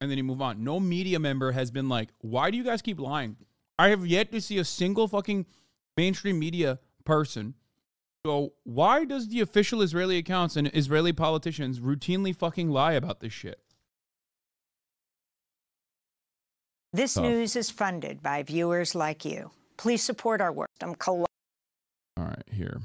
and then you move on. No media member has been like, why do you guys keep lying? I have yet to see a single fucking mainstream media person go, why does the official Israeli accounts and Israeli politicians routinely fucking lie about this shit? This news is funded by viewers like you. Please support our work. All right, here.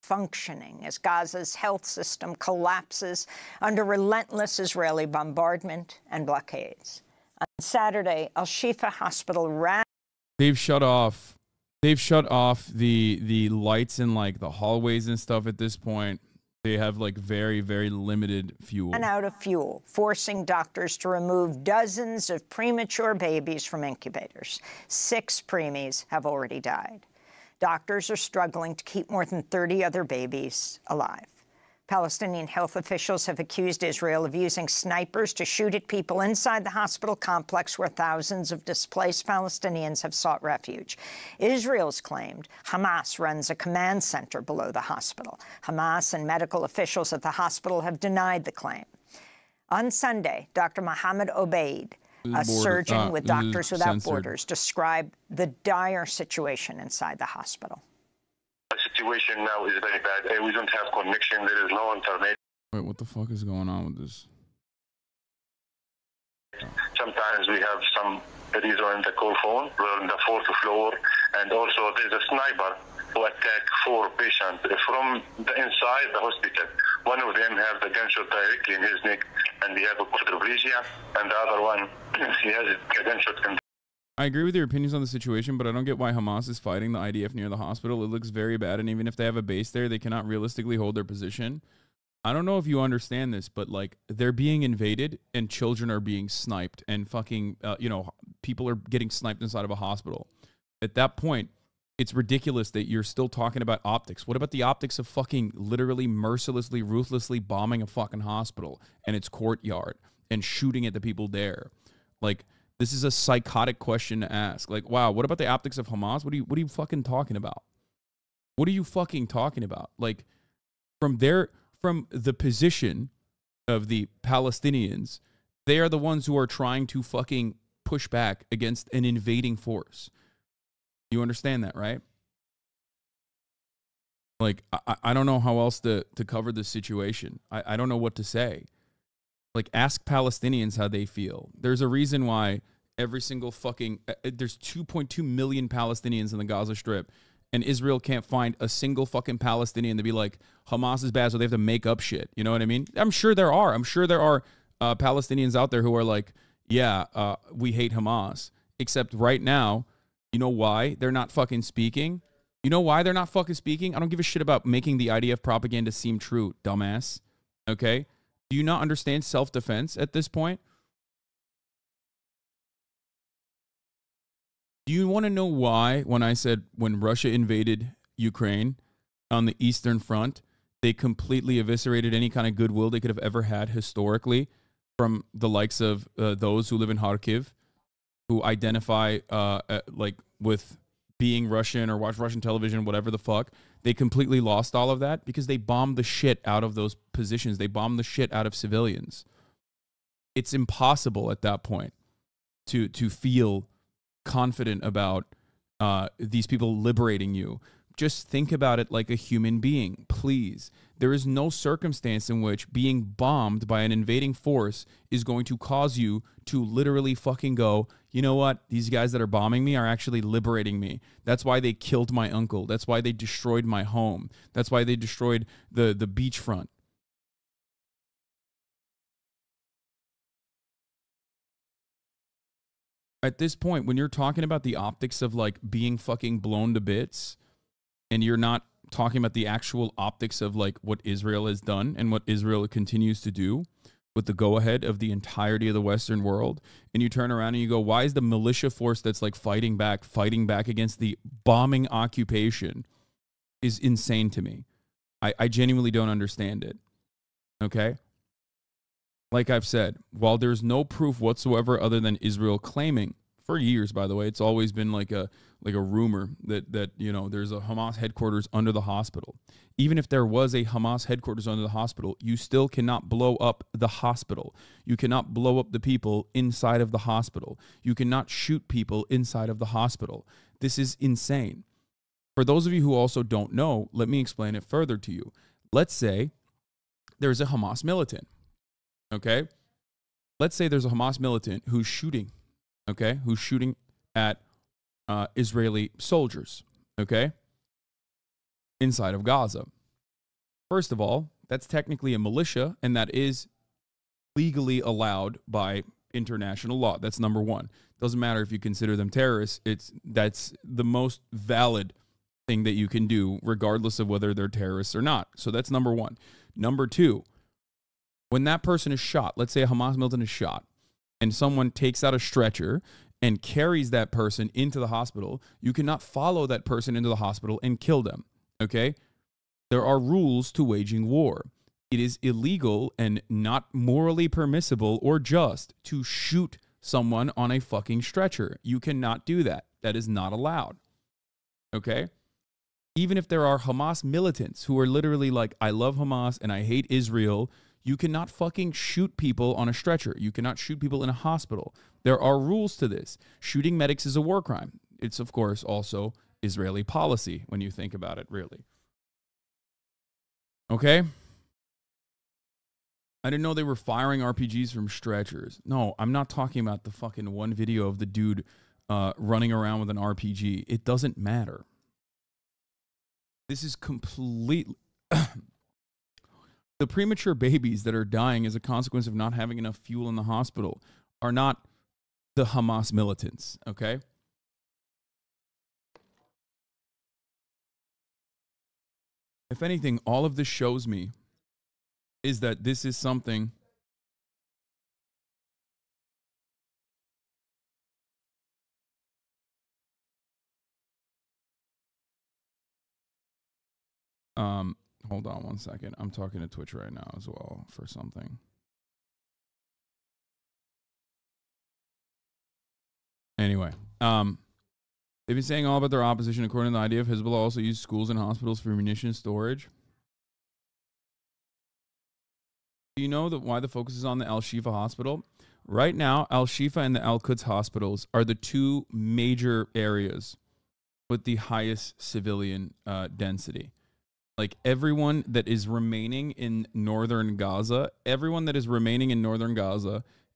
Functioning as Gaza's health system collapses under relentless Israeli bombardment and blockades. On Saturday, Al-Shifa Hospital ran. They've shut off the lights in like the hallways and stuff at this point. They have like very, very limited fuel. And out of fuel, forcing doctors to remove dozens of premature babies from incubators. 6 preemies have already died. Doctors are struggling to keep more than 30 other babies alive. Palestinian health officials have accused Israel of using snipers to shoot at people inside the hospital complex where thousands of displaced Palestinians have sought refuge. Israel's claimed Hamas runs a command center below the hospital. Hamas and medical officials at the hospital have denied the claim. On Sunday, Dr. Mohammed Obeid, a surgeon with Doctors Without Borders, described the dire situation inside the hospital. The situation now is very bad. We don't have connection. There is no internet. Wait, what the fuck is going on with this? Sometimes we have some reason on the call phone. We're on the 4th floor. And also there's a sniper who attacked 4 patients from the inside the hospital. One of them has the gunshot directly in his neck, and he has a quadriplegia. And the other one, he has a gunshot. I agree with your opinions on the situation, but I don't get why Hamas is fighting the IDF near the hospital. It looks very bad, and even if they have a base there, they cannot realistically hold their position. I don't know if you understand this, but like they're being invaded, and children are being sniped, and fucking, people are getting sniped inside of a hospital. At that point, it's ridiculous that you're still talking about optics. What about the optics of fucking literally mercilessly, ruthlessly bombing a fucking hospital and its courtyard and shooting at the people there? Like, this is a psychotic question to ask. Like, wow, what about the optics of Hamas? What are you fucking talking about? What are you fucking talking about? Like, from the position of the Palestinians, they are the ones who are trying to fucking push back against an invading force. You understand that, right? Like, I don't know how else to cover this situation. I don't know what to say. Like, ask Palestinians how they feel. There's a reason why every single fucking... there's 2.2 million Palestinians in the Gaza Strip, and Israel can't find a single fucking Palestinian to be like, Hamas is bad, so they have to make up shit. You know what I mean? I'm sure there are. I'm sure there are Palestinians out there who are like, yeah, we hate Hamas. Except right now, you know why they're not fucking speaking? You know why they're not fucking speaking? I don't give a shit about making the IDF propaganda seem true, dumbass. Okay? Do you not understand self-defense at this point? Do you want to know why, when I said when Russia invaded Ukraine on the Eastern Front, they completely eviscerated any kind of goodwill they could have ever had historically from the likes of those who live in Kharkiv, who identify like with being Russian or watch Russian television, whatever the fuck? They completely lost all of that because they bombed the shit out of those positions. They bombed the shit out of civilians. It's impossible at that point to feel confident about these people liberating you. Just think about it like a human being, please. There is no circumstance in which being bombed by an invading force is going to cause you to literally fucking go, you know what? These guys that are bombing me are actually liberating me. That's why they killed my uncle. That's why they destroyed my home. That's why they destroyed the beachfront. At this point, when you're talking about the optics of like being fucking blown to bits, and you're not talking about the actual optics of like what Israel has done and what Israel continues to do with the go-ahead of the entirety of the Western world, and you turn around and you go, why is the militia force that's like fighting back against the bombing occupation is insane to me. I genuinely don't understand it. Okay? Like I've said, while there's no proof whatsoever other than Israel claiming for years, by the way. It's always been like a rumor that you know, there's a Hamas headquarters under the hospital. Even if there was a Hamas headquarters under the hospital, you still cannot blow up the hospital. You cannot blow up the people inside of the hospital. You cannot shoot people inside of the hospital. This is insane. For those of you who also don't know, let me explain it further to you. Let's say there's a Hamas militant, okay? Let's say there's a Hamas militant who's shooting, okay? Who's shooting at Israeli soldiers, okay? Inside of Gaza. First of all, that's technically a militia, and that is legally allowed by international law. That's number one. Doesn't matter if you consider them terrorists. That's the most valid thing that you can do, regardless of whether they're terrorists or not. So that's number one. Number two, when that person is shot, let's say a Hamas militant is shot, and someone takes out a stretcher and carries that person into the hospital, you cannot follow that person into the hospital and kill them, okay? There are rules to waging war. It is illegal and not morally permissible or just to shoot someone on a fucking stretcher. You cannot do that. That is not allowed, okay? Even if there are Hamas militants who are literally like, I love Hamas and I hate Israel, you cannot fucking shoot people on a stretcher. You cannot shoot people in a hospital. There are rules to this. Shooting medics is a war crime. It's, of course, also Israeli policy when you think about it, really. Okay? I didn't know they were firing RPGs from stretchers. No, I'm not talking about the fucking one video of the dude running around with an RPG. It doesn't matter. This is completely... The premature babies that are dying as a consequence of not having enough fuel in the hospital are not the Hamas militants, okay? If anything, all of this shows me is that this is something hold on one second. I'm talking to Twitch right now as well for something. Anyway, they've been saying all about their opposition. According to the idea of Hezbollah also used schools and hospitals for munition storage. Do you know that why the focus is on the Al-Shifa hospital? Right now, Al-Shifa and the Al-Quds hospitals are the two major areas with the highest civilian density. Like everyone that is remaining in northern Gaza,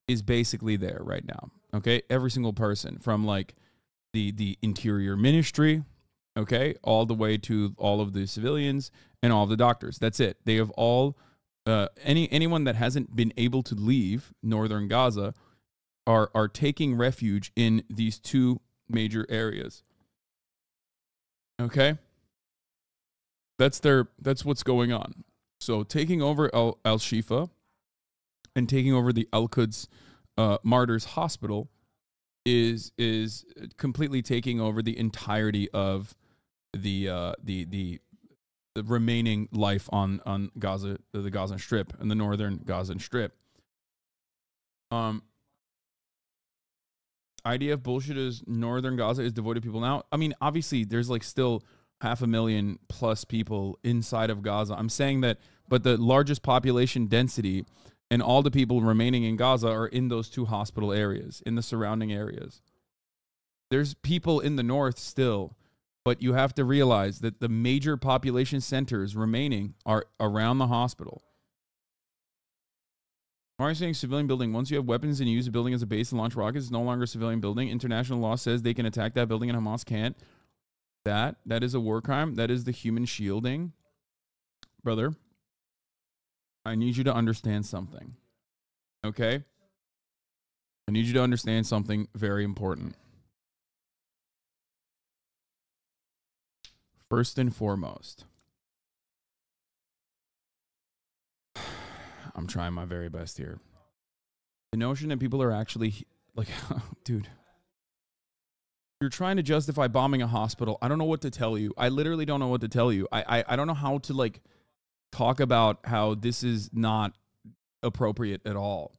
is basically there right now. Okay, every single person from like the interior ministry, okay, all the way to all of the civilians and all of the doctors. That's it. They have all anyone that hasn't been able to leave northern Gaza are taking refuge in these two major areas. Okay? That's what's going on. So taking over Al-Shifa and taking over the Al-Quds Martyrs Hospital is completely taking over the entirety of the remaining life on Gaza, the Gaza Strip, and the northern Gaza Strip. Idea of bullshit is northern Gaza is devoid of people now. I mean, obviously, there's like still 500,000 plus people inside of Gaza. I'm saying that, but the largest population density and all the people remaining in Gaza are in those two hospital areas, in the surrounding areas. There's people in the north still, but you have to realize that the major population centers remaining are around the hospital. Why are you saying civilian building? Once you have weapons and you use a building as a base to launch rockets, it's no longer a civilian building. International law says they can attack that building and Hamas can't. That is a war crime. That is the human shielding. Brother, I need you to understand something. Okay? I need you to understand something very important. First and foremost, I'm trying my very best here. The notion that people are actually like, dude, you're trying to justify bombing a hospital. I don't know what to tell you. I literally don't know what to tell you. I don't know how to like talk about how this is not appropriate at all.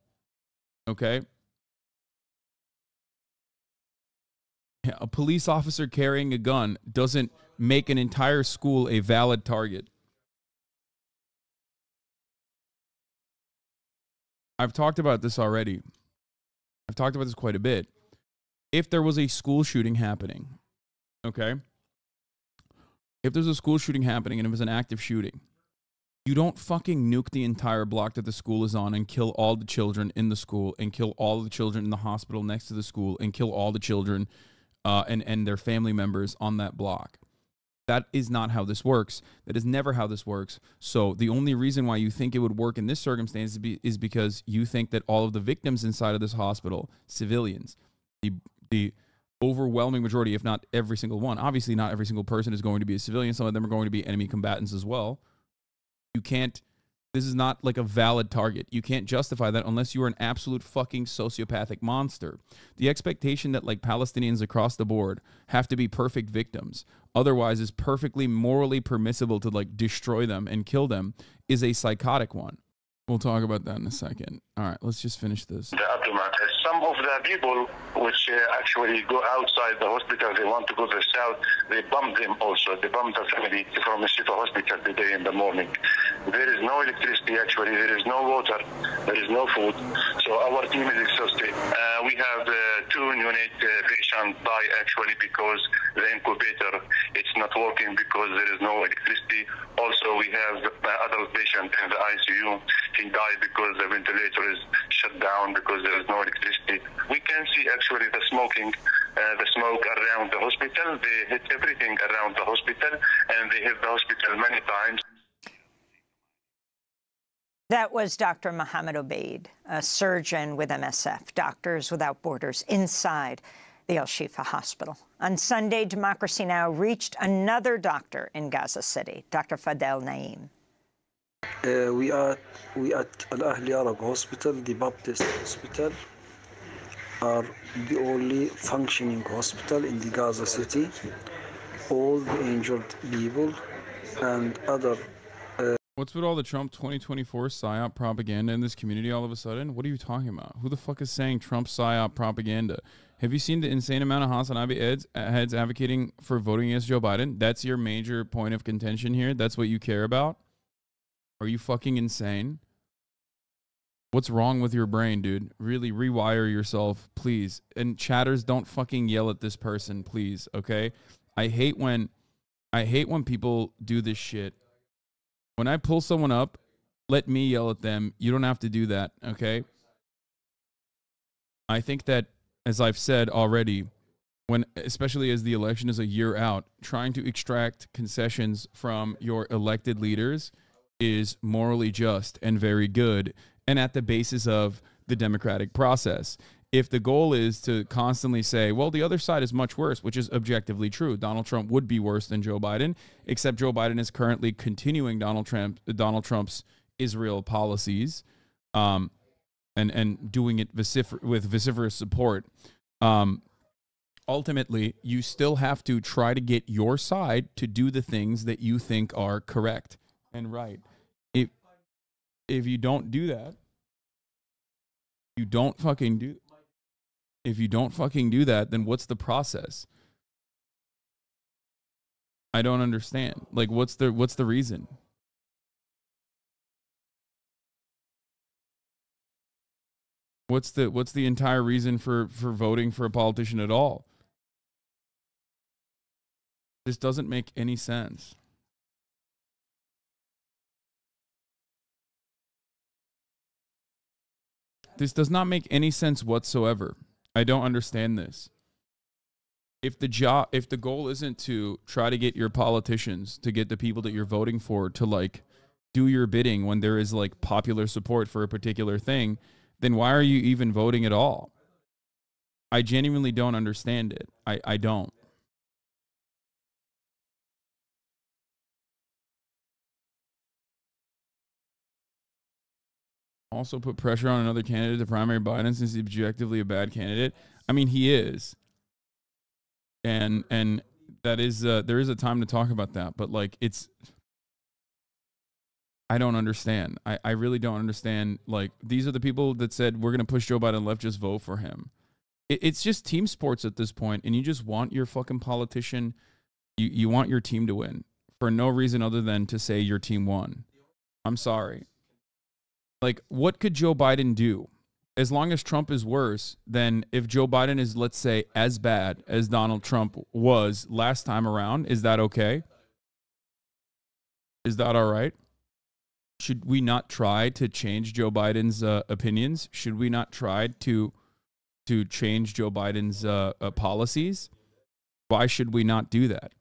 Okay? A police officer carrying a gun doesn't make an entire school a valid target. I've talked about this already. I've talked about this quite a bit. If there was a school shooting happening, okay? If there's a school shooting happening and it was an active shooting, you don't fucking nuke the entire block that the school is on and kill all the children in the school and kill all the children in the hospital next to the school and kill all the children and their family members on that block. That is not how this works. That is never how this works. So the only reason why you think it would work in this circumstance is because you think that all of the victims inside of this hospital, civilians, the overwhelming majority, if not every single one, obviously not every single person is going to be a civilian. Some of them are going to be enemy combatants as well. You can't, this is not like a valid target. You can't justify that unless you are an absolute fucking sociopathic monster. The expectation that like Palestinians across the board have to be perfect victims, otherwise is perfectly morally permissible to like destroy them and kill them, is a psychotic one. We'll talk about that in a second. All right, let's just finish this. Some of the people which actually go outside the hospital, they want to go to the south, they bomb them also. They bomb the family from the Shifa hospital today in the morning. There is no electricity actually, there is no water, there is no food. So our team is exhausted. We have 2 neonate patients die actually because the incubator, it's not working because there is no electricity. Also we have adult patient in the ICU. He died because the ventilator is shut down because there is no electricity. We can see actually the smoke around the hospital. They hit everything around the hospital and they hit the hospital many times. That was Dr. Mohammed Obeid, a surgeon with MSF, Doctors Without Borders, inside the Al-Shifa hospital. On Sunday, Democracy Now! Reached another doctor in Gaza City, Dr. Fadel Naim. We at Al-Ahli Arab Hospital, the Baptist Hospital, are the only functioning hospital in the Gaza City. All the injured people and other... What's with all the Trump 2024 PSYOP propaganda in this community all of a sudden? What are you talking about? Who the fuck is saying Trump PSYOP propaganda? Have you seen the insane amount of HasanAbi heads advocating for voting against Joe Biden? That's your major point of contention here? That's what you care about? Are you fucking insane? What's wrong with your brain, dude? Really rewire yourself, please. And chatters, don't fucking yell at this person, please, okay? I hate when people do this shit. When I pull someone up, let me yell at them. You don't have to do that, okay? I think that, as I've said already, especially as the election is a year out, trying to extract concessions from your elected leaders is morally just and very good and at the basis of the democratic process. If the goal is to constantly say, well, the other side is much worse, which is objectively true. Donald Trump would be worse than Joe Biden, except Joe Biden is currently continuing Donald Trump's Israel policies and doing it with vociferous support. Ultimately, you still have to try to get your side to do the things that you think are correct and right. If you don't do that, if you don't fucking do that, then what's the process? I don't understand. Like, what's the reason? What's the entire reason for voting for a politician at all? This doesn't make any sense. This does not make any sense whatsoever. I don't understand this. If the goal isn't to try to get your politicians, to get the people that you're voting for to like do your bidding when there is like popular support for a particular thing, then why are you even voting at all? I genuinely don't understand it. I don't. Also put pressure on another candidate to primary Biden since he's objectively a bad candidate. I mean, he is. And that is there is a time to talk about that, but like I don't understand. I really don't understand. Like, these are the people that said we're going to push Joe Biden left, just vote for him. It's just team sports at this point, and you just want your fucking politician, you want your team to win for no reason other than to say your team won. I'm sorry. Like, what could Joe Biden do? As long as Trump is worse, then if Joe Biden is, let's say, as bad as Donald Trump was last time around, is that okay? Is that all right? Should we not try to change Joe Biden's opinions? Should we not try to change Joe Biden's policies? Why should we not do that?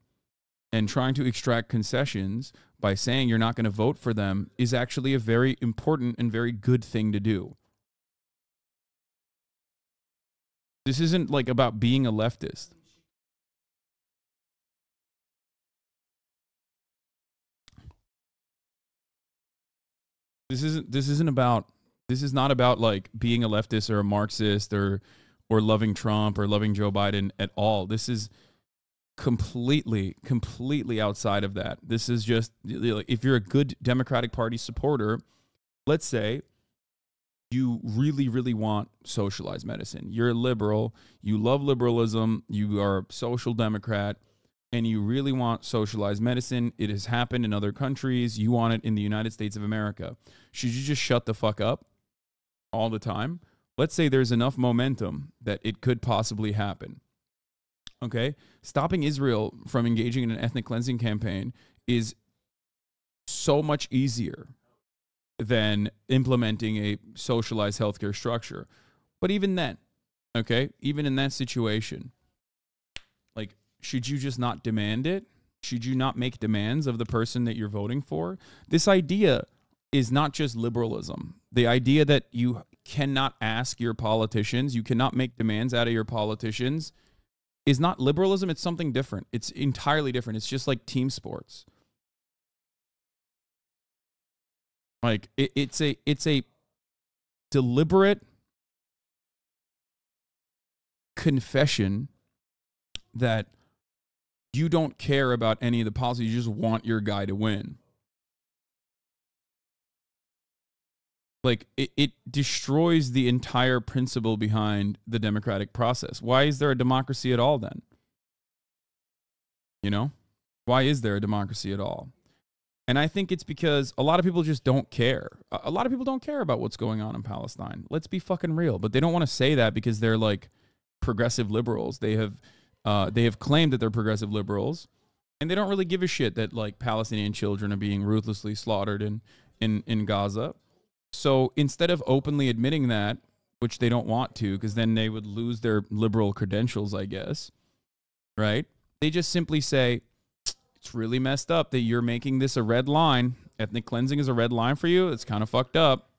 And trying to extract concessions by saying you're not going to vote for them is actually a very important and very good thing to do. This isn't like about being a leftist. This is not about like being a leftist or a Marxist or loving Trump or loving Joe Biden at all. This is completely outside of that. This is just, if you're a good Democratic Party supporter, let's say you really want socialized medicine. You're a liberal, you love liberalism, you are a social democrat, and you really want socialized medicine. It has happened in other countries. You want it in the United States of America. Should you just shut the fuck up all the time? Let's say there's enough momentum that it could possibly happen. Okay? Stopping Israel from engaging in an ethnic cleansing campaign is so much easier than implementing a socialized healthcare structure. But even then, okay, even in that situation, like, should you just not demand it? Should you not make demands of the person that you're voting for? This idea is not just liberalism. The idea that you cannot ask your politicians, you cannot make demands out of your politicians, is not liberalism. It's something different. It's entirely different. It's just like team sports. Like, it's a deliberate confession that you don't care about any of the policies. You just want your guy to win. Like, it destroys the entire principle behind the democratic process. Why is there a democracy at all then? You know? Why is there a democracy at all? And I think it's because a lot of people just don't care. A lot of people don't care about what's going on in Palestine. Let's be fucking real. But they don't want to say that because they're like progressive liberals. They have claimed that they're progressive liberals, and they don't really give a shit that like Palestinian children are being ruthlessly slaughtered in Gaza. So instead of openly admitting that, which they don't want to, because then they would lose their liberal credentials, I guess, right? They just simply say, it's really messed up that you're making this a red line. Ethnic cleansing is a red line for you. It's kind of fucked up.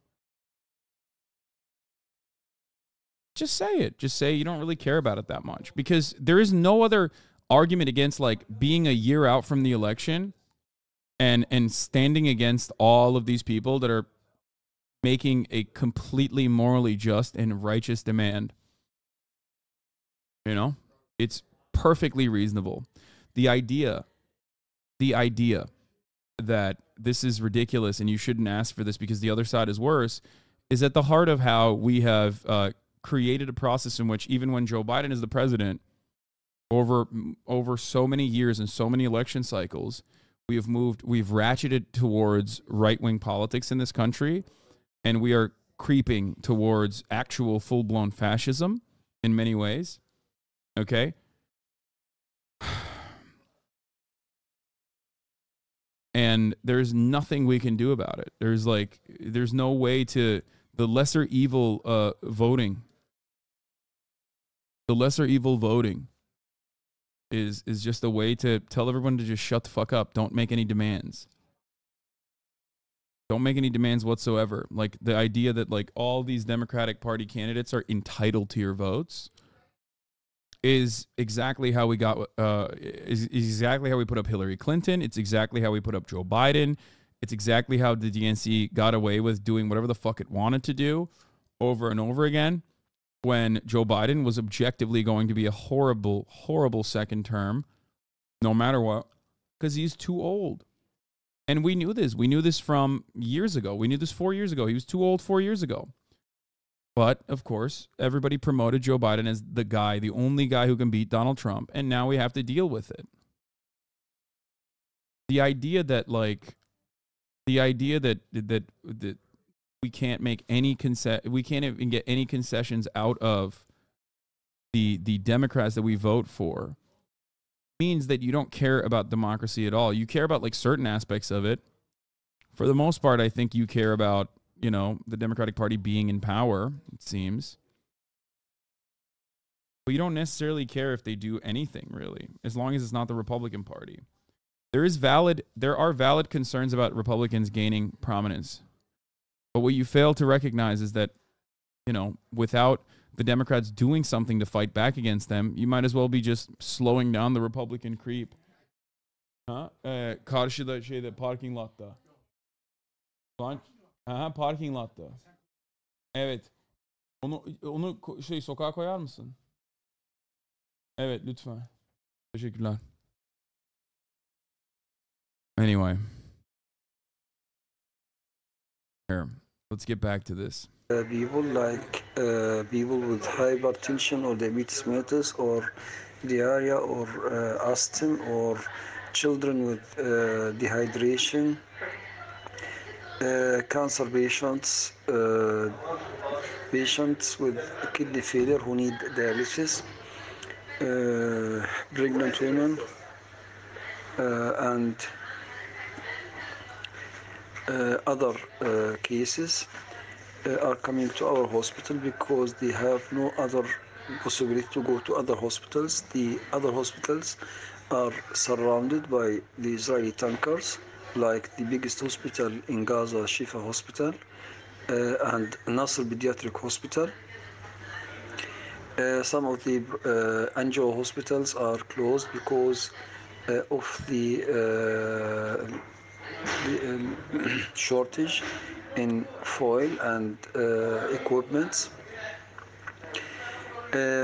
Just say it. Just say you don't really care about it that much, because there is no other argument against like being a year out from the election and standing against all of these people that are making a completely morally just and righteous demand. You know, it's perfectly reasonable. The idea that this is ridiculous and you shouldn't ask for this because the other side is worse is at the heart of how we have created a process in which even when Joe Biden is the president, over so many years and so many election cycles, we've ratcheted towards right-wing politics in this country, and we are creeping towards actual full-blown fascism in many ways. Okay? And there's nothing we can do about it. There's no way to, the lesser evil voting. The lesser evil voting is just a way to tell everyone to just shut the fuck up. Don't make any demands. Don't make any demands whatsoever. Like, the idea that like all these Democratic Party candidates are entitled to your votes is exactly how we got is exactly how we put up Hillary Clinton. It's exactly how we put up Joe Biden. It's exactly how the DNC got away with doing whatever the fuck it wanted to do over and over again when Joe Biden was objectively going to be a horrible, horrible second term, no matter what, because he's too old. And we knew this. We knew this from years ago. We knew this 4 years ago. He was too old 4 years ago. But, of course, everybody promoted Joe Biden as the guy, the only guy who can beat Donald Trump, and now we have to deal with it. The idea that, like, that we can't make any we can't even get any concessions out of the Democrats that we vote for means that you don't care about democracy at all. You care about, like, certain aspects of it. For the most part, I think you care about, you know, the Democratic Party being in power, it seems. But you don't necessarily care if they do anything, really, as long as it's not the Republican Party. There are valid concerns about Republicans gaining prominence. But what you fail to recognize is that, you know, without the Democrats doing something to fight back against them, you might as well be just slowing down the Republican creep. Karşıda şeyde parking lotta. Parking lotta. Evet. Onu sokağa koyar mısın? Evet, lütfen. Teşekkürler. Anyway. Here, let's get back to this. People like people with hypertension or diabetes mellitus or diarrhea or asthma or children with dehydration, cancer patients, patients with kidney failure who need dialysis, pregnant women, and other cases are coming to our hospital because they have no other possibility to go to other hospitals. The other hospitals are surrounded by the Israeli tankers, like the biggest hospital in Gaza, Shifa Hospital, and Nasser Pediatric Hospital. Some of the angio hospitals are closed because of the shortage in foil and equipment.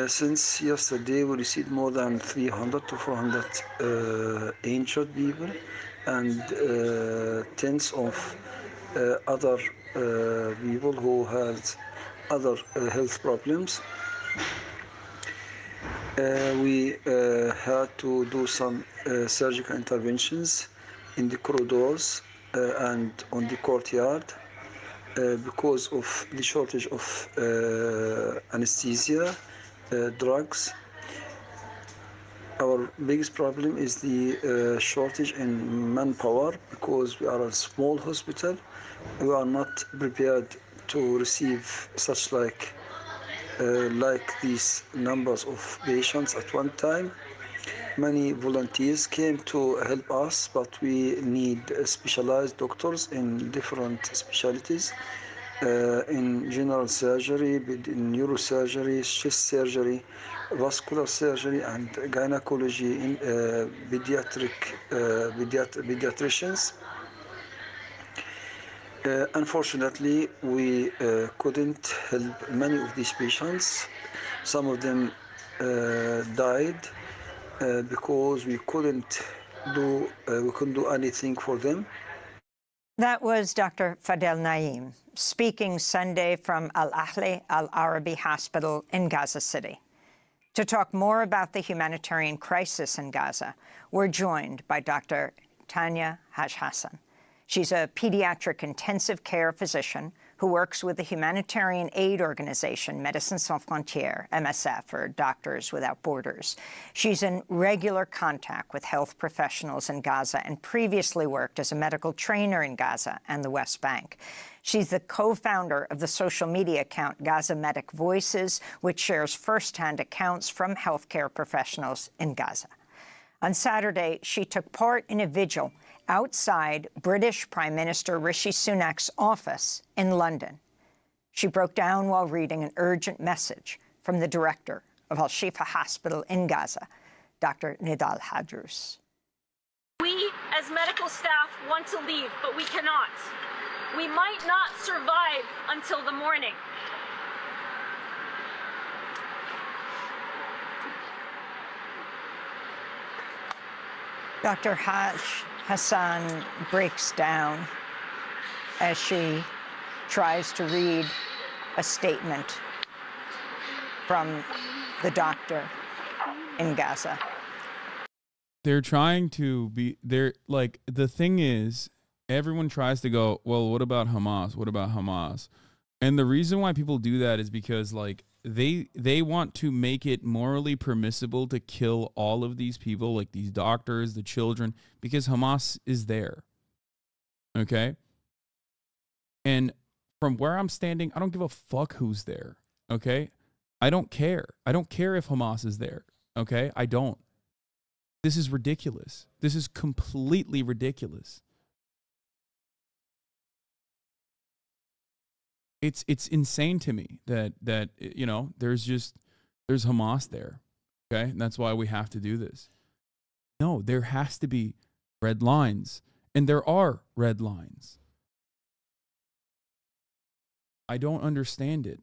Since yesterday, we received more than 300 to 400 injured people and tens of other people who had other health problems. We had to do some surgical interventions in the corridors and on the courtyard because of the shortage of anesthesia, drugs. Our biggest problem is the shortage in manpower because we are a small hospital. We are not prepared to receive such like these numbers of patients at one time. Many volunteers came to help us, but we need specialized doctors in different specialties, in general surgery, in neurosurgery, chest surgery, vascular surgery, and gynecology, in pediatricians. Unfortunately, we couldn't help many of these patients. Some of them died because we couldn't do anything for them. That was Dr. Fadel Naim speaking Sunday from Al Ahli Al Arabi Hospital in Gaza City. To talk more about the humanitarian crisis in Gaza, we're joined by Dr. Tanya Hasan. She's a pediatric intensive care physician who works with the humanitarian aid organization Médecins Sans Frontières, MSF, or Doctors Without Borders. She's in regular contact with health professionals in Gaza and previously worked as a medical trainer in Gaza and the West Bank. She's the co-founder of the social media account Gaza Medic Voices, which shares firsthand accounts from healthcare professionals in Gaza. On Saturday, she took part in a vigil outside British Prime Minister Rishi Sunak's office in London. She broke down while reading an urgent message from the director of Al-Shifa Hospital in Gaza, Dr. Nidal Hadrous. We, as medical staff, want to leave, but we cannot. We might not survive until the morning. Dr. Hasan breaks down as she tries to read a statement from the doctor in Gaza. They're trying to be, they're like, the thing is, everyone tries to go, well, what about Hamas? What about Hamas? And the reason why people do that is because, like, they want to make it morally permissible to kill all of these people, like these doctors, the children, because Hamas is there. Okay? And from where I'm standing, I don't give a fuck who's there. Okay? I don't care. I don't care if Hamas is there. Okay? I don't. This is ridiculous. This is completely ridiculous. It's insane to me that you know, there's Hamas there. Okay? And that's why we have to do this. No, there has to be red lines. And there are red lines. I don't understand it.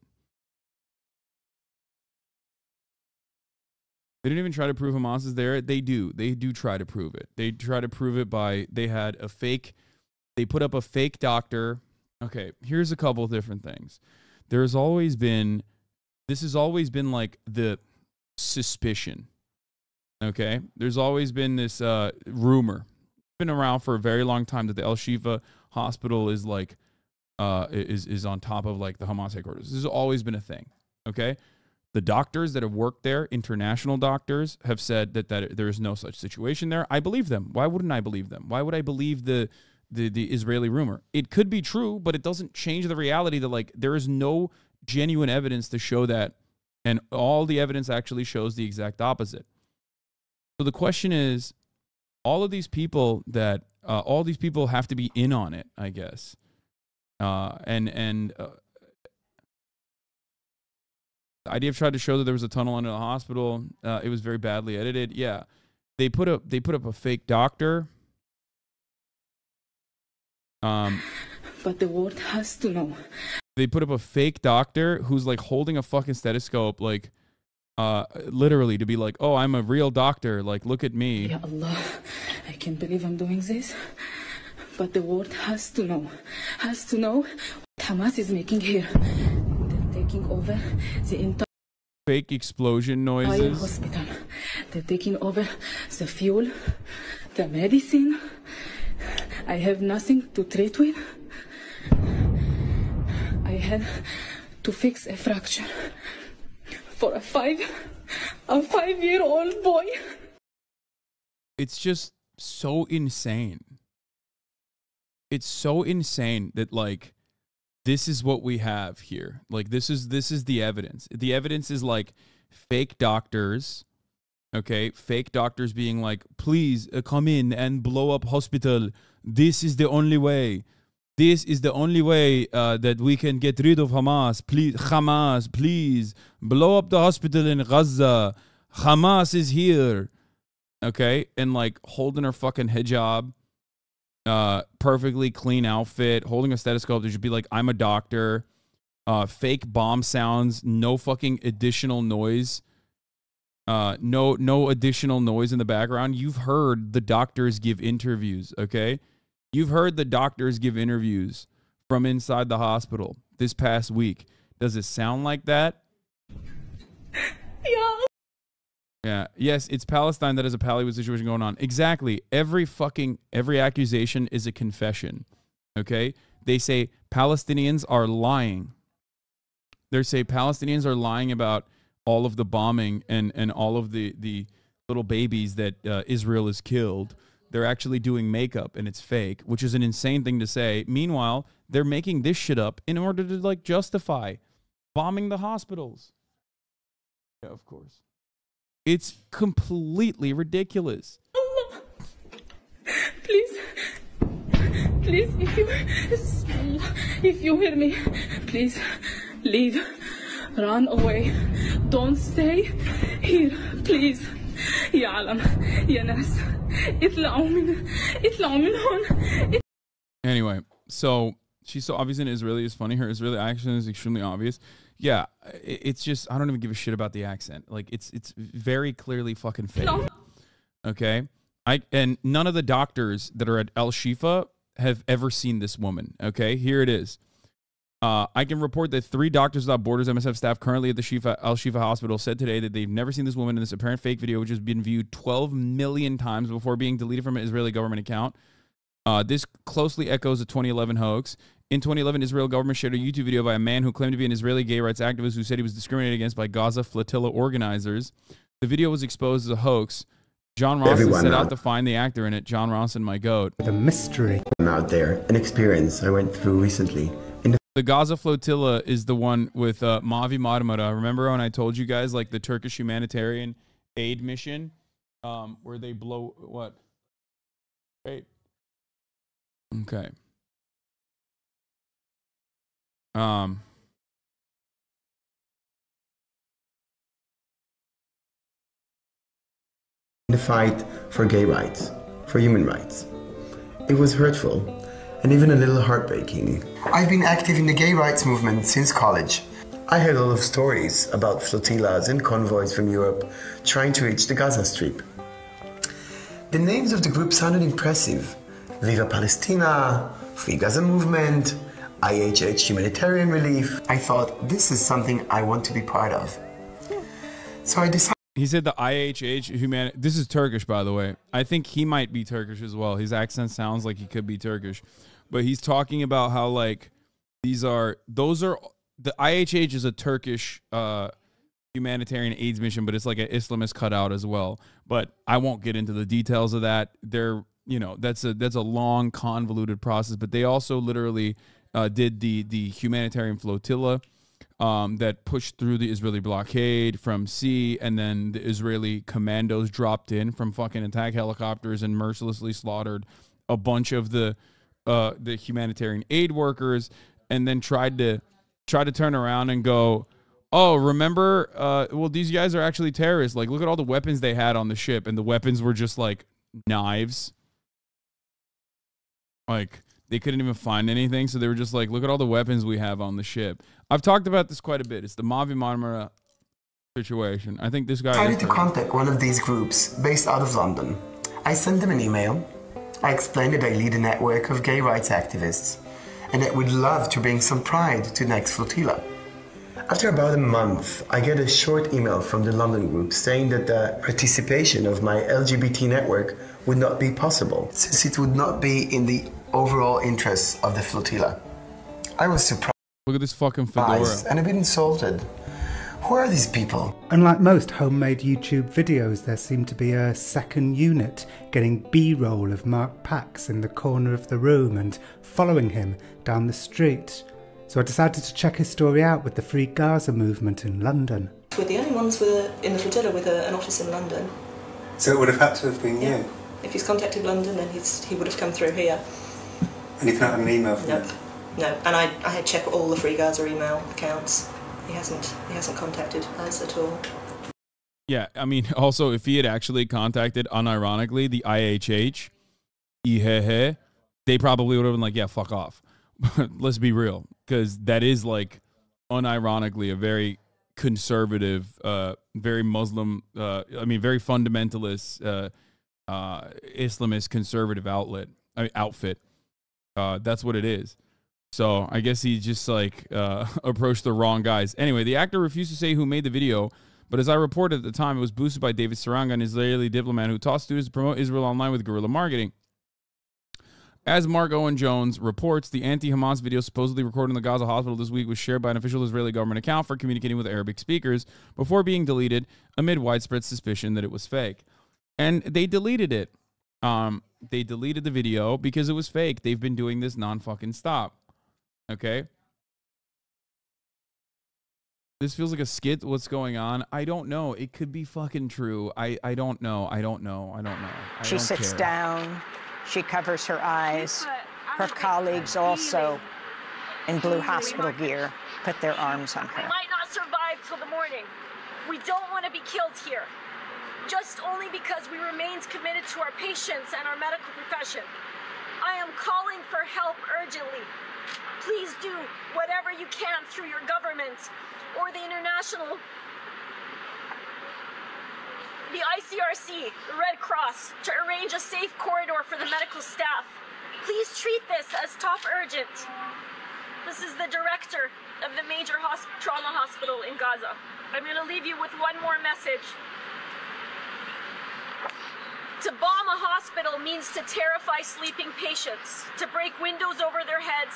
They didn't even try to prove Hamas is there. They do. They do try to prove it. They try to prove it by, they put up a fake doctor. Okay, here's a couple of different things. This has always been like the suspicion. Okay? There's always been this rumor. Been around for a very long time that the El Shifa hospital is like, is on top of like the Hamas headquarters. This has always been a thing. Okay? The doctors that have worked there, international doctors, have said that there is no such situation there. I believe them. Why wouldn't I believe them? Why would I believe the Israeli rumor? It could be true, but it doesn't change the reality that, like, there is no genuine evidence to show that, and all the evidence actually shows the exact opposite. So the question is, all these people have to be in on it, I guess. The IDF tried to show that there was a tunnel under the hospital. It was very badly edited. Yeah, they put up a fake doctor. But the world has to know. They put up a fake doctor who's like holding a fucking stethoscope, like literally to be like, oh, I'm a real doctor. Like, look at me. Ya Allah, I can't believe I'm doing this. But the world has to know what Hamas is making here. They're taking over the entire fake explosion noises. Hospital. They're taking over the fuel, the medicine. I have nothing to treat with. I had to fix a fracture for a 5-year-old boy. It's just so insane. It's so insane that, like, this is what we have here. Like, this is the evidence. The evidence is like fake doctors. Okay, fake doctors being like, please come in and blow up hospital. This is the only way. This is the only way that we can get rid of Hamas. Please, Hamas, please blow up the hospital in Gaza. Hamas is here. Okay, and like holding her fucking hijab, perfectly clean outfit, holding a stethoscope. They should be like, I'm a doctor. Fake bomb sounds, no fucking additional noise. No additional noise in the background. You've heard the doctors give interviews, okay? You've heard the doctors give interviews from inside the hospital this past week. Does it sound like that? Yeah. Yeah. Yes, it's Palestine that has a Palestine situation going on. Exactly. Every accusation is a confession, okay? They say Palestinians are lying. They say Palestinians are lying about all of the bombing and all of the little babies that Israel has killed. They're actually doing makeup and it's fake, which is an insane thing to say. Meanwhile, they're making this shit up in order to like justify bombing the hospitals. Yeah, of course. It's completely ridiculous. Allah. Please, if you hear me, please leave. Run away. Don't stay here, please. يا عالم يا ناس اطلعوا من هون. Anyway, so she's so obvious in Israeli is funny. Her Israeli accent is extremely obvious. Yeah, it's just, I don't even give a shit about the accent. Like, it's very clearly fucking fake. Okay? And none of the doctors that are at El Shifa have ever seen this woman. Okay? Here it is. I can report that 3 Doctors Without Borders MSF staff currently at the Al-Shifa Hospital said today that they've never seen this woman in this apparent fake video, which has been viewed 12 million times before being deleted from an Israeli government account. This closely echoes a 2011 hoax. In 2011, Israel government shared a YouTube video by a man who claimed to be an Israeli gay rights activist who said he was discriminated against by Gaza flotilla organizers. The video was exposed as a hoax. John Ronson set out to find the actor in it. John Ronson, my goat. The mystery out there, an experience I went through recently. The Gaza flotilla is the one with Mavi Marmara. Remember when I told you guys, like, the Turkish humanitarian aid mission, where they blow what? Right. Okay. In the fight for gay rights, for human rights. It was hurtful and even a little heartbreaking. I've been active in the gay rights movement since college. I heard a lot of stories about flotillas and convoys from Europe trying to reach the Gaza Strip. The names of the group sounded impressive. Viva Palestina, Free Gaza Movement, IHH Humanitarian Relief. I thought, this is something I want to be part of. So I decided. He said the IHH This is Turkish, by the way. I think he might be Turkish as well. His accent sounds like he could be Turkish. But he's talking about how, like, the IHH is a Turkish humanitarian AIDS mission, but it's like an Islamist cutout as well. But I won't get into the details of that. They're, you know, that's a long, convoluted process. But they also literally did the humanitarian flotilla that pushed through the Israeli blockade from sea, and then the Israeli commandos dropped in from fucking attack helicopters and mercilessly slaughtered a bunch of the humanitarian aid workers, and then tried to turn around and go, oh, remember, well, these guys are actually terrorists. Like, look at all the weapons they had on the ship, and the weapons were just like knives. Like, they couldn't even find anything, so they were just like, look at all the weapons we have on the ship. I've talked about this quite a bit. It's the Mavi Marmara situation. I think this guy... I decided to contact one of these groups based out of London. I sent them an email. I explained that I lead a network of gay rights activists and that we'd love to bring some pride to the next flotilla. After about a month, I get a short email from the London group saying that the participation of my LGBT network would not be possible, since it would not be in the overall interests of the flotilla. I was surprised. Look at this fucking fedora. And a bit insulted. Who are these people? Unlike most homemade YouTube videos, there seemed to be a second unit getting B-roll of Mark Pax in the corner of the room and following him down the street. So I decided to check his story out with the Free Gaza movement in London. We're the only ones in the flotilla with an office in London. So it would have had to have been you? If he's contacted London, then he would have come through here. And you've not had an email from him? No, and I had checked all the Free Gaza email accounts. He hasn't contacted us at all. Yeah, I mean, also, if he had actually contacted, unironically, the IHH, they probably would have been like, yeah, fuck off. Let's be real, because that is, like, unironically a very conservative, very Muslim, very fundamentalist, Islamist conservative outfit. That's what it is. So I guess he just like approached the wrong guys. Anyway, the actor refused to say who made the video, but as I reported at the time, it was boosted by David Saranga, an Israeli diplomat who taught students to promote Israel online with guerrilla marketing. As Mark Owen Jones reports, the anti-Hamas video supposedly recorded in the Gaza hospital this week was shared by an official Israeli government account for communicating with Arabic speakers before being deleted amid widespread suspicion that it was fake. And they deleted it. They deleted the video because it was fake. They've been doing this non-fucking stop. Okay? This feels like a skit. What's going on? I don't know. It could be fucking true. I don't know. She sits down. She covers her eyes. Her colleagues, also in blue hospital gear, put their arms on her. We might not survive till the morning. We don't want to be killed here. Just only because we remain committed to our patients and our medical profession. I am calling for help urgently. Please do whatever you can through your government or the international, the ICRC, the Red Cross, to arrange a safe corridor for the medical staff. Please treat this as top urgent. This is the director of the major trauma hospital in Gaza. I'm going to leave you with one more message. To bomb a hospital means to terrify sleeping patients, to break windows over their heads,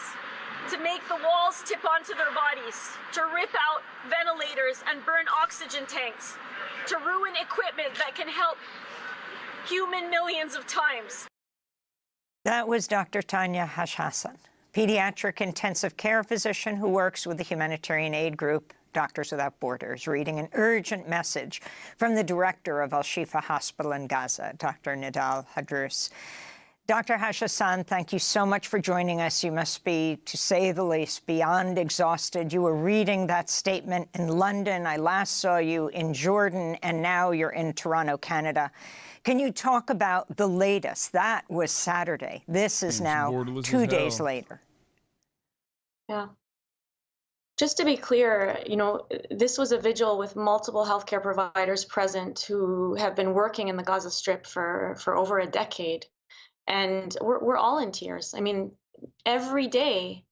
to make the walls tip onto their bodies, to rip out ventilators and burn oxygen tanks, to ruin equipment that can help human millions of times. That was Dr. Tanya Hasan, pediatric intensive care physician who works with the humanitarian aid group Doctors Without Borders, reading an urgent message from the director of Al-Shifa Hospital in Gaza, Dr. Nidal Hadrous. Dr. Hasan, thank you so much for joining us. You must be, to say the least, beyond exhausted. You were reading that statement in London. I last saw you in Jordan, and now you're in Toronto, Canada. Can you talk about the latest? That was Saturday. This is now 2 days later. Yeah. Just to be clear, you know, this was a vigil with multiple healthcare providers present who have been working in the Gaza Strip for over a decade. And we're all in tears. I mean, every day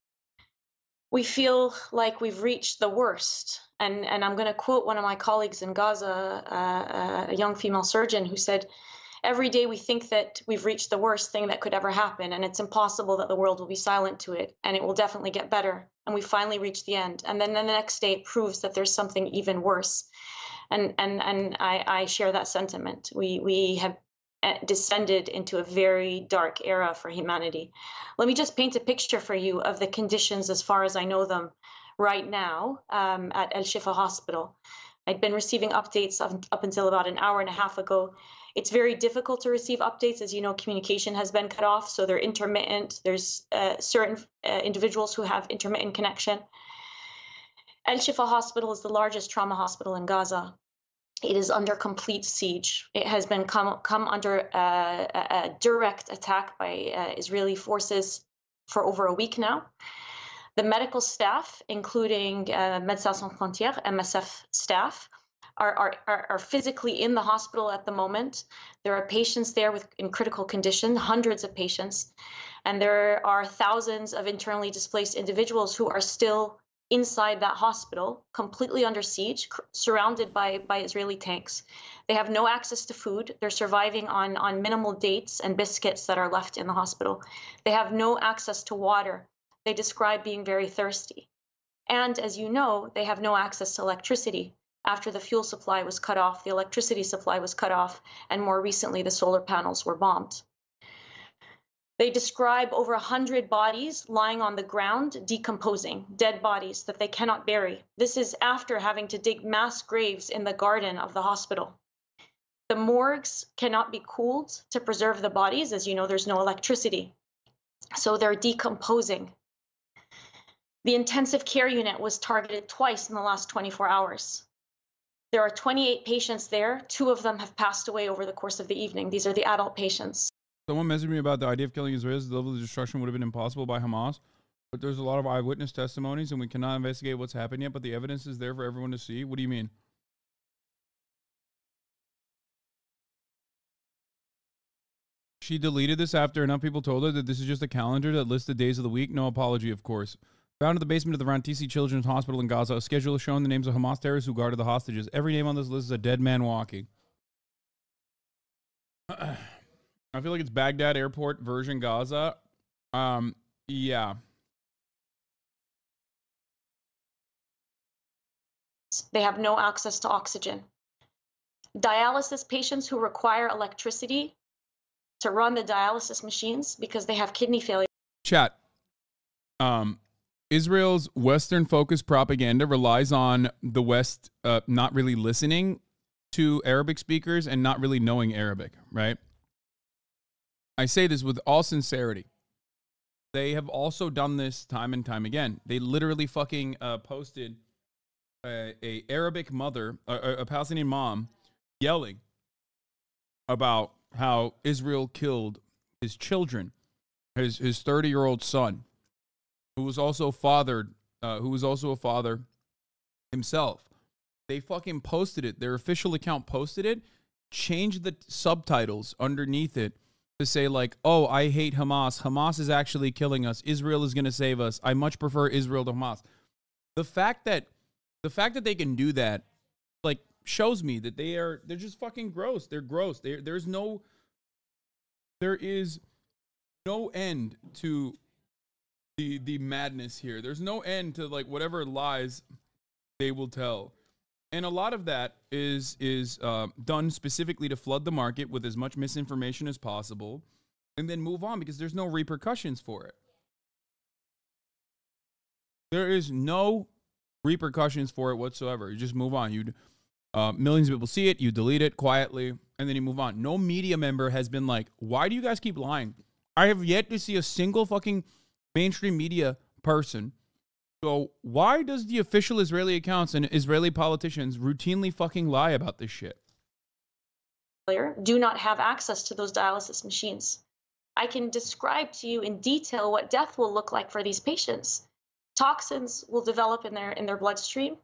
we feel like we've reached the worst. And I'm going to quote one of my colleagues in Gaza, a young female surgeon, who said, every day we think that we've reached the worst thing that could ever happen, and it's impossible that the world will be silent to it, and it will definitely get better. And we finally reach the end. And then the next day it proves that there's something even worse. And I share that sentiment. We have descended into a very dark era for humanity. Let me just paint a picture for you of the conditions as far as I know them right now at Al-Shifa Hospital. I'd been receiving updates up until about an hour and a half ago. It's very difficult to receive updates. As you know, communication has been cut off, so they're intermittent. There's certain individuals who have intermittent connection. Al-Shifa Hospital is the largest trauma hospital in Gaza. It is under complete siege. It has been come under a direct attack by Israeli forces for over a week now. The medical staff, including Médecins Sans Frontières, MSF staff, are physically in the hospital at the moment. There are patients there in critical condition, hundreds of patients, and there are thousands of internally displaced individuals who are still inside that hospital, completely under siege, surrounded by Israeli tanks. They have no access to food. They're surviving on minimal dates and biscuits that are left in the hospital. They have no access to water. They describe being very thirsty. And as you know, they have no access to electricity. After the fuel supply was cut off, the electricity supply was cut off, and more recently, the solar panels were bombed. They describe over 100 bodies lying on the ground, decomposing, dead bodies that they cannot bury. This is after having to dig mass graves in the garden of the hospital. The morgues cannot be cooled to preserve the bodies. As you know, there's no electricity. So they're decomposing. The intensive care unit was targeted twice in the last 24 hours. There are 28 patients there. 2 of them have passed away over the course of the evening. These are the adult patients. Someone messaged me about the idea of killing Israelis. The level of destruction would have been impossible by Hamas. But there's a lot of eyewitness testimonies, and we cannot investigate what's happened yet, but the evidence is there for everyone to see. What do you mean? She deleted this after enough people told her that this is just a calendar that lists the days of the week. No apology, of course. Found in the basement of the Rantisi Children's Hospital in Gaza, a schedule is showing the names of Hamas terrorists who guarded the hostages. Every name on this list is a dead man walking. I feel like it's Baghdad Airport version Gaza. Yeah. They have no access to oxygen. Dialysis patients who require electricity to run the dialysis machines because they have kidney failure. Chat. Israel's Western-focused propaganda relies on the West not really listening to Arabic speakers and not really knowing Arabic, right? I say this with all sincerity. They have also done this time and time again. They literally fucking posted a Arabic mother, a Palestinian mom, yelling about how Israel killed his children, his 30-year-old son, who was also fathered, who was also a father himself. They fucking posted it. Their official account posted it, changed the subtitles underneath it to say like, oh, I hate Hamas. Hamas is actually killing us. Israel is going to save us. I much prefer Israel to Hamas. The fact that they can do that, like, shows me that they're just fucking gross. They're gross. There is no end to the madness here. There's no end to like whatever lies they will tell. And a lot of that is done specifically to flood the market with as much misinformation as possible and then move on because there's no repercussions for it. There is no repercussions for it whatsoever. You just move on. Millions of people see it, you delete it quietly, and then you move on. No media member has been like, why do you guys keep lying? I have yet to see a single fucking mainstream media person. So why does the official Israeli accounts and Israeli politicians routinely fucking lie about this shit? Do not have access to those dialysis machines. I can describe to you in detail what death will look like for these patients. Toxins will develop in their bloodstream.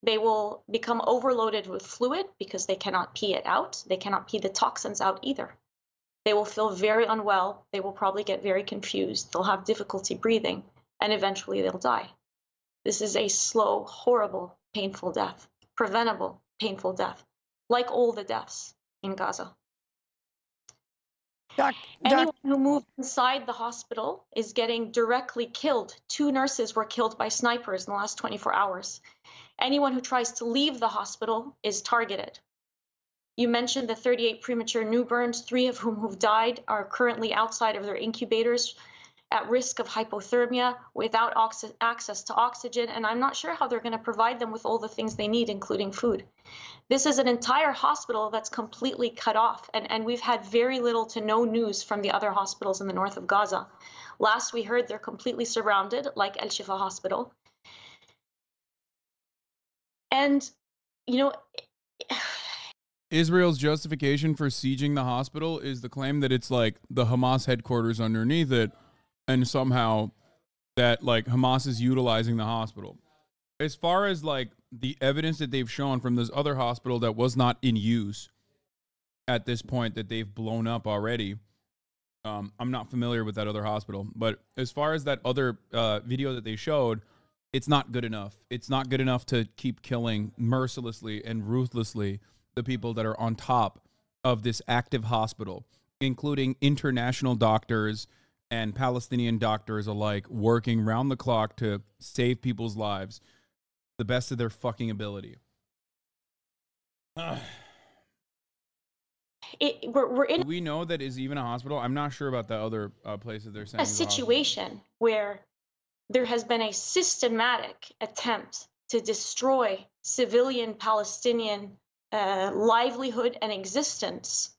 They will become overloaded with fluid because they cannot pee it out. They cannot pee the toxins out either. They will feel very unwell. They will probably get very confused. They'll have difficulty breathing, and eventually they'll die. This is a slow, horrible, painful death, preventable, painful death, like all the deaths in Gaza. Anyone who moves inside the hospital is getting directly killed. 2 nurses were killed by snipers in the last 24 hours. Anyone who tries to leave the hospital is targeted. You mentioned the 38 premature newborns, 3 of whom who've died are currently outside of their incubators at risk of hypothermia without access to oxygen, and I'm not sure how they're going to provide them with all the things they need, including food. This is an entire hospital that's completely cut off, and we've had very little to no news from the other hospitals in the north of Gaza. Last we heard, they're completely surrounded, like El Shifa Hospital. And, you know, Israel's justification for sieging the hospital is the claim that it's like the Hamas headquarters underneath it, and somehow that like Hamas is utilizing the hospital. As far as like the evidence that they've shown from this other hospital that was not in use at this point that they've blown up already, I'm not familiar with that other hospital. But as far as that other video that they showed, it's not good enough. It's not good enough to keep killing mercilessly and ruthlessly the people that are on top of this active hospital, including international doctors and Palestinian doctors alike working round the clock to save people's lives the best of their fucking ability. We know that is even a hospital. I'm not sure about the other place that they're saying. A situation where there has been a systematic attempt to destroy civilian Palestinian livelihood and existence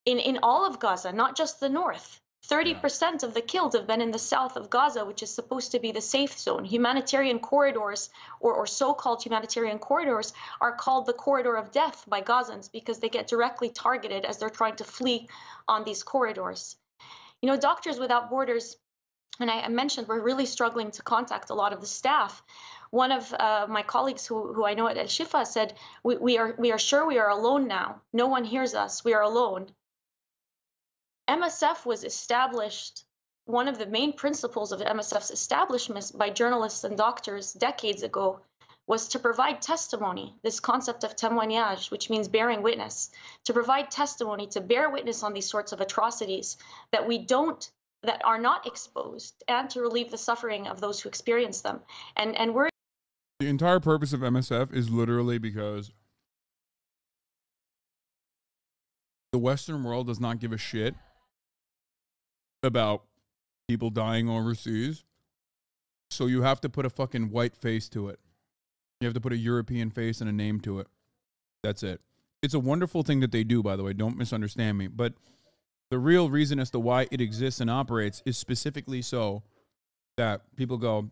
in all of Gaza, not just the north. 30% of the killed have been in the south of Gaza, which is supposed to be the safe zone. Humanitarian corridors, or so-called humanitarian corridors, are called the corridor of death by Gazans because they get directly targeted as they're trying to flee on these corridors. You know, Doctors Without Borders, and I mentioned we're really struggling to contact a lot of the staff. One of my colleagues who I know at El Shifa said, we are sure we are alone now. No one hears us. We are alone. MSF was established, one of the main principles of MSF's establishment by journalists and doctors decades ago was to provide testimony, this concept of témoignage, which means bearing witness, to provide testimony, to bear witness on these sorts of atrocities that are not exposed, and to relieve the suffering of those who experience them. And we're... The entire purpose of MSF is literally because the Western world does not give a shit about people dying overseas. So you have to put a fucking white face to it. You have to put a European face and a name to it. That's it. It's a wonderful thing that they do, by the way. Don't misunderstand me. But the real reason as to why it exists and operates is specifically so that people go,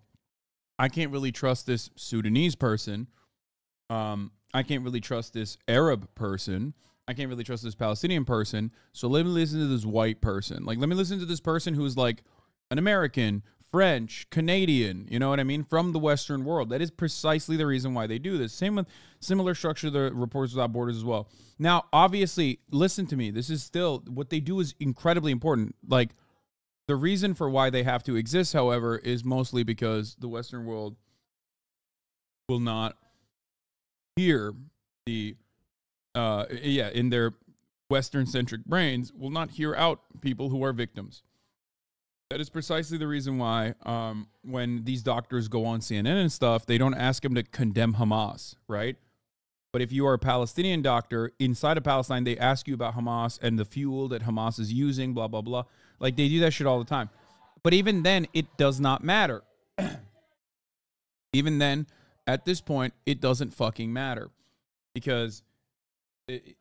I can't really trust this Sudanese person. I can't really trust this Arab person. I can't really trust this Palestinian person. So let me listen to this white person. Like, let me listen to this person who's like an American French, Canadian, you know what I mean, from the Western world. That is precisely the reason why they do this. Same with similar structure to the Reporters Without Borders as well. Now, obviously, listen to me. This is still, what they do is incredibly important. Like, the reason for why they have to exist, however, is mostly because the Western world will not hear the, in their Western-centric brains, will not hear out people who are victims. That is precisely the reason why when these doctors go on CNN and stuff, they don't ask them to condemn Hamas, right? But if you are a Palestinian doctor inside of Palestine, they ask you about Hamas and the fuel that Hamas is using, blah, blah, blah. Like, they do that shit all the time. But even then, it does not matter. Even then, at this point, it doesn't fucking matter. Because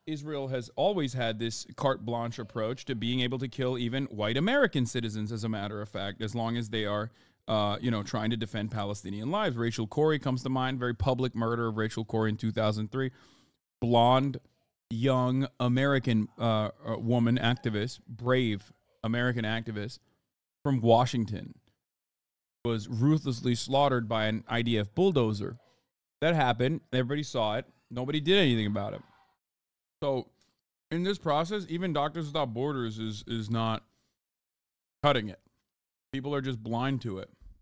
Israel has always had this carte blanche approach to being able to kill even white American citizens, as a matter of fact, as long as they are, trying to defend Palestinian lives. Rachel Corrie comes to mind, very public murder of Rachel Corrie in 2003. Blonde, young American woman activist, brave American activist from Washington, was ruthlessly slaughtered by an IDF bulldozer. That happened. Everybody saw it. Nobody did anything about it. So, in this process, even Doctors Without Borders is not cutting it. People are just blind to it.